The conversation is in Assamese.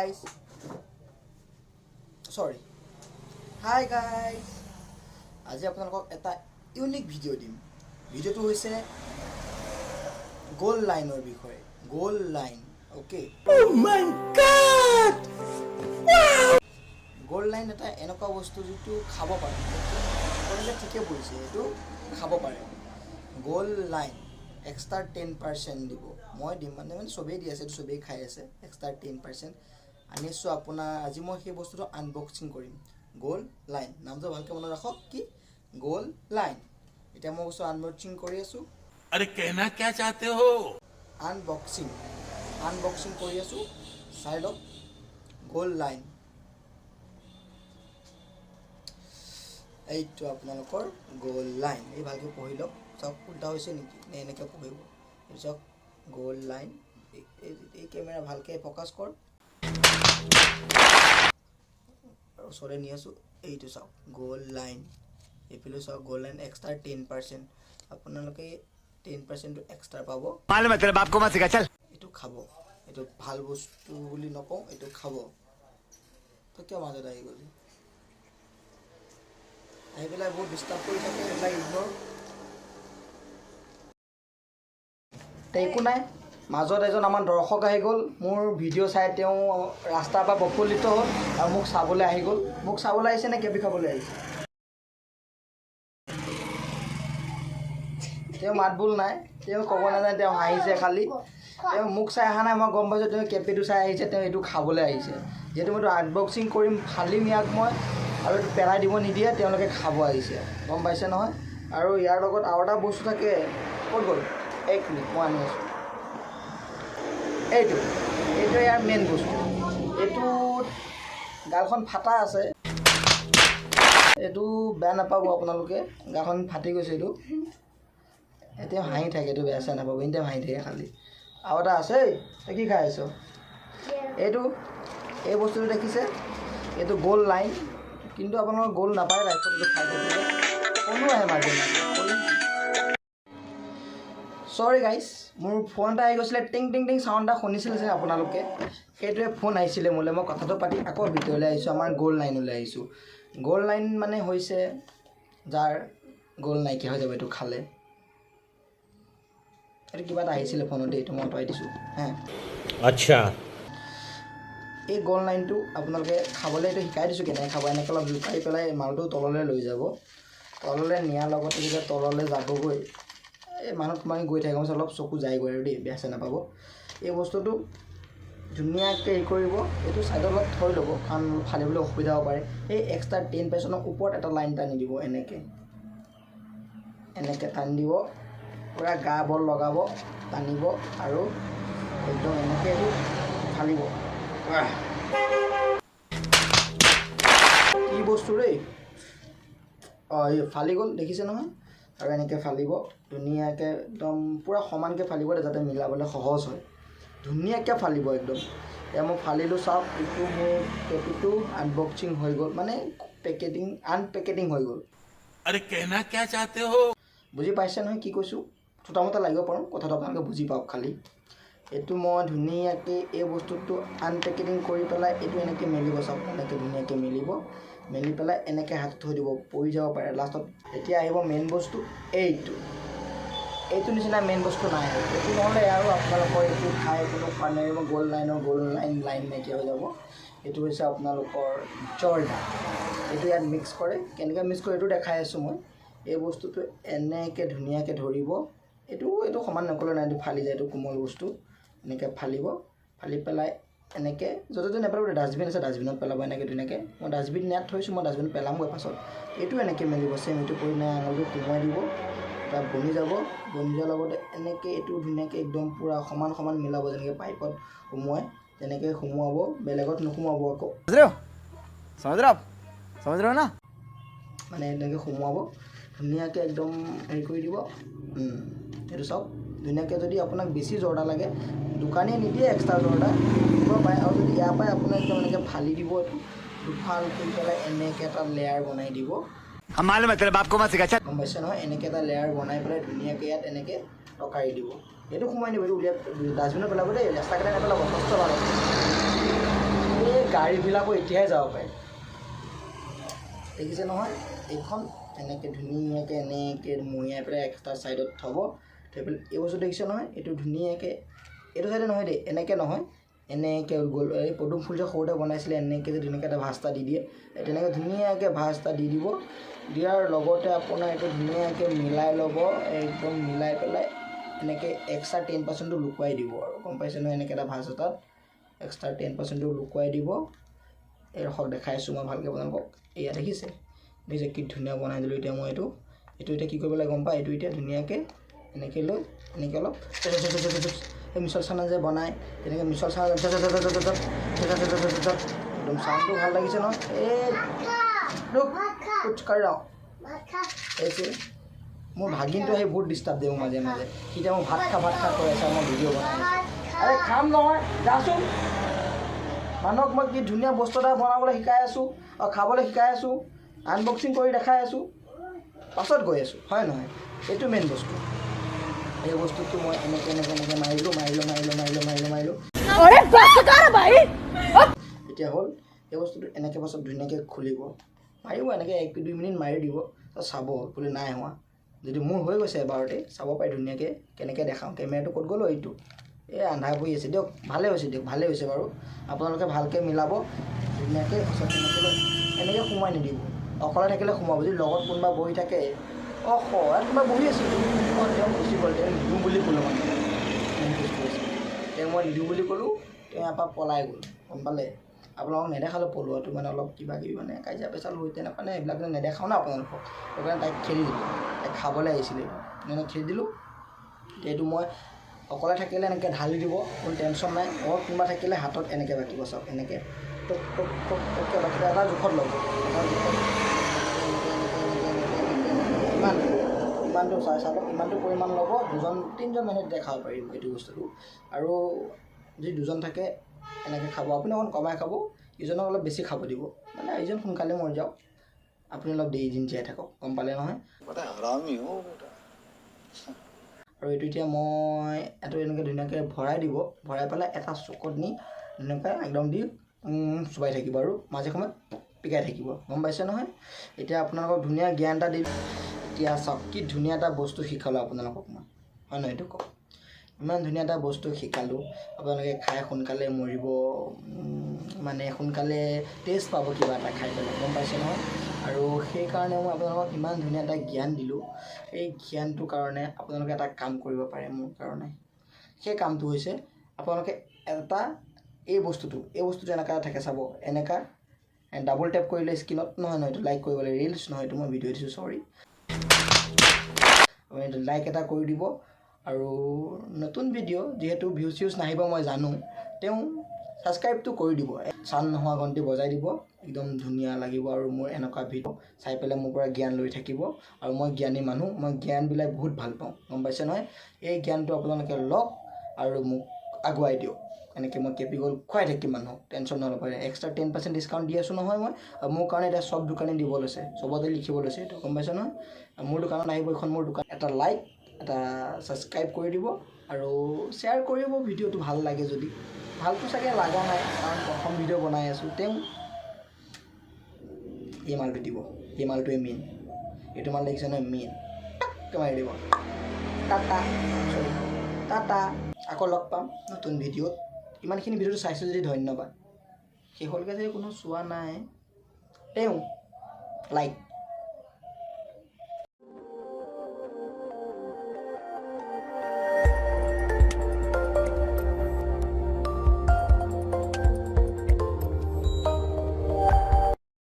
guys. Sorry. Hi guys. আজি আপোনালোকক এটা ইউনিক ভিডিও দিম। ভিডিওটো হৈছে গোল লাইনৰ বিষয়ে। Goal line, okay? Oh my god! Goal line এটা এনেকুৱা বস্তু যিটো খাব পাৰে। আপোনালোকে ঠিকে বুজিছে, এইটো খাব পাৰে। গোল লাইন এক্সট্ৰা 10% দিব। মই দিম মানে চবেই দি আছে, চবেই খাই আছে। এক্সট্ৰা 10% আনিছোঁ আপোনাৰ। আজি মই সেই বস্তুটো আনবক্সিং কৰিম। গোল লাইন নামটো ভালকৈ মনত ৰাখক, কি গোল লাইন। এতিয়া মই বস্তু আনবক্সিং কৰি আছোঁ। अरे कहना क्या चाहते हो? আনবক্সিং কৰি আছোঁ। চাই লওক গোল লাইন। এইটো আপোনালোকৰ গোল লাইন। এই ভালকৈ পঢ়ি লওক। চাওক উল্টা হৈছে নেকি, নে এনেকৈ পঢ়িব। এই চাওক গোল লাইন। এই কেমেৰা ভালকৈ ফ'কাছ কৰ। ওচৰলৈ নি আছোঁ। এইটো চাওক গোল লাইন। এইফালে চাওক গোল লাইন এক্সট্ৰা 10%। আপোনালোকে 10%টো এক্সট্ৰা পাব। এইটো খাব। এইটো ভাল বস্তু বুলি নকওঁ, এইটো খাব। তো কিয় মাজত আহি গ'লি? আহি পেলাই বহুত ডিষ্টাৰ্ব কৰি থাকে, এইবিলাক ইগন'ৰ। একো নাই, মাজত এজন আমাৰ দৰ্শক আহি গ'ল। মোৰ ভিডিঅ' চাই তেওঁ ৰাস্তাৰ পৰা প্ৰফুল্লিত হ'ল আৰু মোক চাবলৈ আহি গ'ল। মোক চাবলৈ আহিছে নে কেপি খাবলৈ আহিছে? তেওঁ মাত বোল নাই, তেওঁ ক'ব নাজানে, তেওঁ হাঁহিছে খালি। তেওঁ মোক চাই অহা নাই, মই গম পাইছোঁ তেওঁ কেপিটো চাই আহিছে, তেওঁ এইটো খাবলৈ আহিছে। যিহেতু মই এইটো আনবক্সিং কৰিম, ফালিম ইয়াক মই, আৰু এইটো পেলাই দিব নিদিয়ে, তেওঁলোকে খাব আহিছে। গম পাইছে নহয়? আৰু ইয়াৰ লগত আৰু এটা বস্তু থাকে। ক'ত গ'ল? এক মিনিট, মই আনি আছোঁ। এইটো ইয়াৰ মেইন বস্তু। এইটোত গালখন ফাটা আছে। এইটো বেয়া নাপাব আপোনালোকে, গালখন ফাটি গৈছে। এইটো এতিয়া হাঁহি থাকে, এইটো বেয়া চেয়া নাপাব, এতিয়া হাঁহি থাকে খালি। আৰু এটা আছে, তই কি খাই আছ? এই বস্তুটো দেখিছে? এইটো গোল লাইন। কিন্তু আপোনালোকৰ গোল নাপায় লাইফত, এইটো খাই থাকিলে কোনো আহে মাজে মাজে। চৰি গাইজ, মোৰ ফোন এটা আহি গৈছিলে, টিং টিং টিং চাউণ্ড এটা শুনিছিলে যে আপোনালোকে, সেইটোৱে ফোন আহিছিলে মোলৈ। মই কথাটো পাতি আকৌ ভিডিঅ'লৈ আহিছোঁ, আমাৰ গোল লাইনলৈ আহিছোঁ। গোল লাইন মানে হৈছে যাৰ গোল নাইকিয়া হৈ যাব এইটো খালে। এইটো কিবা এটা আহিছিলে ফোনতে, এইটো মই আঁতৰাই দিছোঁ। अच्छा। এই গোল লাইনটো আপোনালোকে খাবলৈ এইটো শিকাই দিছোঁ কেনেকৈ খাব। এনেকৈ অলপ লুকাই পেলাই মালটো তললৈ লৈ যাব। তললৈ নিয়াৰ লগতে যেতিয়া তললৈ যাবগৈ, এই মানুহ তোমাক গৈ থাকে অলপ চকু যায়গৈ আৰু দেই, বেয়া চেয়া নাপাব। এই বস্তুটো ধুনীয়াকৈ কৰিব। এইটো ছাইডত অলপ থৈ ল'ব, কাৰণ ফালিবলৈ অসুবিধা হ'ব পাৰে। এই এক্সট্ৰা 10%ৰ ওপৰত এটা লাইন টানি দিব। এনেকৈ টানি দিব, পূৰা গা বল লগাব, টানিব আৰু একদম এনেকৈ এইটো ফালিব। কি বস্তু দেই? এই ফালি গ'ল, দেখিছে নহয়? আৰু এনেকৈ ফালিব ধুনীয়াকৈ, একদম পূৰা সমানকৈ ফালিব যাতে মিলাবলৈ সহজ হয়। ধুনীয়াকৈ ফালিব একদম। এতিয়া মই ফালিলোঁ, চাওক। এইটো মোৰ কেপিটো আনবক্সিং হৈ গ'ল, মানে আনপেকেটিং হৈ গ'ল। अरे कहना क्या चाहते हो? বুজি পাইছে নহয় কি কৈছোঁ? থোটামোটা লাগিব পাৰোঁ, কথাটো আপোনালোকে বুজি পাওক খালি। এইটো মই ধুনীয়াকৈ এই বস্তুটো আনপেকেটিং কৰি পেলাই এইটো এনেকৈ মেলিব, চাওক। এনেকৈ ধুনীয়াকৈ মেলি পেলাই এনেকৈ হাত থৈ দিব, পৰি যাব পাৰে লাষ্টত। এতিয়া আহিব মেইন বস্তু। এইটো নিচিনা মেইন বস্তু নাই। এইটো নহ'লে আৰু আপোনালোকৰ এইটো খাই কোনো খোৱা নাই। গোল লাইন নাইকিয়া হৈ যাব। এইটো হৈছে আপোনালোকৰ জৰ্দা। এইটো ইয়াত মিক্স কৰে। কেনেকৈ মিক্স কৰে এইটো দেখাই আছোঁ মই। এই বস্তুটো এনেকৈ ধুনীয়াকৈ ধৰিব। এইটো সমান নকৰিলে নাই, এইটো ফালি যায়। এইটো কোমল বস্তু। এনেকৈ ফালিব, ফালি পেলাই এনেকৈ য'তে নেপেলাব, ডাষ্টবিন আছে ডাষ্টবিনত পেলাব। এনেকৈ ধুনীয়াকৈ মই ডাষ্টবিন ইয়াত থৈছোঁ, মই ডাষ্টবিন পেলামগৈ পাছত। এইটো এনেকৈ মেলিব, চেম এইটো কৰি নাই, আঙুলিটো সোমোৱাই দিব, তাত বনি যাব। বনি যোৱাৰ লগতে এনেকৈ এইটো ধুনীয়াকৈ একদম পূৰা সমান মিলাব, যেনেকৈ পাইপত সোমোৱাই তেনেকৈ সোমোৱাব, বেলেগত নোসোমোৱাব আকৌ। সমজ ৰহ না? মানে এনেকৈ সোমোৱাব ধুনীয়াকৈ, একদম হেৰি কৰি দিব। এইটো চাওক ধুনীয়াকৈ। যদি আপোনাক বেছি জৰ্দা লাগে, দোকানীয়ে নিদিয়ে, এক্সট্ৰা জৰ্দা দিব পাৰে। আৰু যদি ইয়াৰ পৰাই আপোনাৰ একদম এনেকৈ ফালি দিব, এইটো দুফাল কৰি পেলাই এনেকৈ এটা লেয়াৰ বনাই দিব। গম পাইছে নহয়? এনেকৈ এটা লেয়াৰ বনাই পেলাই ধুনীয়াকৈ ইয়াত এনেকৈ টকাৰি দিব। এইটো সোমাই দিব, এইটো উলিয়াই ডাষ্টবিনত পেলাব দেই, ৰাস্তা কাটে নেপেলাব, কষ্ট লাগে। এই গাড়ীবিলাকো এতিয়াহে যাব পাৰে দেখিছে নহয় এইখন এনেকৈ ধুনীয়াকৈ এনেকৈ মৰিয়াই পেলাই এক্সট্ৰা ছাইডত থ'ব থৈ পেলাই এই বস্তু দেখিছে নহয় এইটো ধুনীয়াকৈ এইটো ছাইডে নহয় দেই এনেকৈ নহয় এনেকৈ গ'ল এই পদুম ফুল যে সৰুতে বনাইছিলে এনেকৈ যে ধুনীয়াকৈ এটা ভাঁজ এটা দি দিয়ে তেনেকৈ ধুনীয়াকৈ ভাঁজ এটা দি দিব দিয়াৰ লগতে আপোনাৰ এইটো ধুনীয়াকৈ মিলাই ল'ব একদম মিলাই পেলাই এনেকৈ এক্সট্ৰা 10%টো লুকুৱাই দিব আৰু গম পাইছে নহয় এনেকৈ এটা ভাঁজ এটাত এক্সট্ৰা 10%টো লুকুৱাই দিব এই ৰসক দেখাইছোঁ মই ভালকৈ আপোনালোকক এয়া দেখিছে কি ধুনীয়া বনাই দিলোঁ এতিয়া মই এইটো এতিয়া কি কৰিব লাগে গম পায় এইটো এতিয়া ধুনীয়াকৈ এনেকৈ লৈ এনেকৈ অলপ এই মিছল চানা যে বনায় তেনেকৈ মিছল চানা একদম চাউণ্ডটো ভাল লাগিছে নহয় এই কুচ কৰি ৰওঁ এইছে মোৰ ভাগিনটো আহি বহুত ডিষ্টাৰ্ব দিয়ে মোৰ মাজে মাজে সি এতিয়া মোক ভাত খা কৈ আছে মই ভিডিঅ' বনাই আছোঁ আৰে খাম নহয় যাচোন মানুহক মই কি ধুনীয়া বস্তু এটা বনাবলৈ শিকাই আছোঁ আৰু খাবলৈ শিকাই আছোঁ আনবক্সিং কৰি দেখাই আছোঁ পাছত গৈ আছোঁ হয় নহয় এইটো মেইন বস্তু এই বস্তুটো মই এনেকৈ মাৰিলোঁ এতিয়া হ'ল এই বস্তুটো এনেকৈ পাছত ধুনীয়াকৈ খুলিব মাৰিব এনেকৈ 1-2 মিনিট মাৰি দিব চাব বোলে নাই হোৱা যদি মোৰ হৈ গৈছে এবাৰতে চাব পাৰি ধুনীয়াকৈ কেনেকৈ দেখাওঁ কেমেৰাটো ক'ত গ'লো এইটো এই আন্ধাৰ পৰি আছে দিয়ক ভালে হৈছে বাৰু আপোনালোকে ভালকৈ মিলাব ধুনীয়াকৈ পাছত এনেকৈ সোমাই নিদিব অকলে থাকিলে সোমাব যদি লগত কোনোবা বহি থাকে ইয়াত কোনোবা বহি আছোঁ তেওঁ গুচি গ'ল তেওঁ নিদিওঁ বুলি ক'লোঁ মানে তেওঁ মই নিদিওঁ বুলি ক'লোঁ তেওঁ ইয়াৰ পৰা পলাই গ'ল গম পালে আপোনালোকক নেদেখালোঁ পলোৱাটো মানে অলপ কিবা কিবি মানে কাজিয়া পেচাল হৈ তেনেকুৱা মানে এইবিলাক নেদেখাওঁ না আপোনালোকক সেইকাৰণে তাইক খেলি দিলোঁ তাইক খাবলৈ আহিছিলে মানে খেলি দিলোঁ এইটো মই অকলে থাকিলে এনেকৈ ঢালি দিব কোনো টেনশ্যন নাই ঘৰত কোনোবা থাকিলে হাতত এনেকৈ বাকিব চাওক এনেকৈ টককৈ বাকিলে এটা জোখত ল'ব ইমানটো চাওক ইমানটো পৰিমাণ ল'ব 2-3জন মানুহে তেতিয়া খাব পাৰিব এইটো বস্তুটো আৰু যদি 2জন থাকে এনেকৈ খাব আপুনি অকণ কমাই খাব ইজনক অলপ বেছি খাব দিব মানে ইজন সোনকালে মৰি যাওক আপুনি অলপ দেৰি দিন জীয়াই থাকক গম পালে নহয় আৰু এইটো এতিয়া মই এইটো এনেকৈ ধুনীয়াকৈ ভৰাই দিব ভৰাই পেলাই এটা চুকত নি ধুনীয়াকৈ একদম দি চুবাই থাকিব আৰু মাজে সময়ত পিকাই থাকিব গম পাইছে নহয় এতিয়া আপোনালোকক ধুনীয়া জ্ঞান এটা দিম এতিয়া চাওক কি ধুনীয়া এটা বস্তু শিকালোঁ আপোনালোকক মই হয় নহয় এইটো কওক ইমান ধুনীয়া এটা বস্তু শিকালোঁ আপোনালোকে খাই সোনকালে মৰিব মানে সোনকালে টেষ্ট পাব কিবা এটা খাই পেলাই গম পাইছে নহয় আৰু সেইকাৰণে মই আপোনালোকক ইমান ধুনীয়া এটা জ্ঞান দিলোঁ এই জ্ঞানটোৰ কাৰণে আপোনালোকে এটা কাম কৰিব পাৰে মোৰ কাৰণে সেই কামটো হৈছে আপোনালোকে এটা এই বস্তুটো এনেকুৱা থাকে চাব এনেকুৱা ডাবল টেপ কৰিলে স্ক্ৰীনত নহয় এইটো লাইক কৰিব লাগে ৰিলছ নহয় এইটো মই ভিডিঅ' দিছোঁ চৰি আপুনি লাইক এটা কৰি দিব আৰু নতুন ভিডিঅ' যিহেতু ভিউজ নাহিব মই জানো তেওঁ ছাবস্ক্ৰাইবটো কৰি দিব চান নোহোৱা ঘণ্টি বজাই দিব একদম ধুনীয়া লাগিব আৰু মোৰ এনেকুৱা ভিডিঅ' চাই পেলাই মোৰ পৰা জ্ঞান লৈ থাকিব আৰু মই জ্ঞানী মানুহ মই জ্ঞানবিলাক বহুত ভাল পাওঁ গম পাইছে নহয় এই জ্ঞানটো আপোনালোকে লওক আৰু মোক আগুৱাই দিয়ক এনেকৈ মই কেপিগল খুৱাই থাকিম মানুহক টেনশ্যন নল'ব এক্সট্ৰা 10% ডিছকাউণ্ট দি আছোঁ নহয় মই মোৰ কাৰণে এতিয়া চব দোকানে দিব লৈছে চবতে লিখিব লৈছে এইটো গম পাইছে নহয় মোৰ দোকানত আহিব এইখন মোৰ দোকান এটা লাইক এটা ছাবস্ক্ৰাইব কৰি দিব আৰু শ্বেয়াৰ কৰিব ভিডিঅ'টো ভাল লাগে যদি ভালটো চাগে লগা নাই কাৰণ প্ৰথম ভিডিঅ' বনাই আছোঁ তেওঁ এই মালটো দিব এই মালটোৱে মেইন এইটো মাল দেখিছে নহয় মেইন মাৰি দিব টাটা আকৌ লগ পাম নতুন ভিডিঅ'ত ইমানখিনি ভিডিঅ'টো চাইছোঁ যদি ধন্যবাদ শেষলৈকে যদি কোনো চোৱা নাই তেওঁ লাইক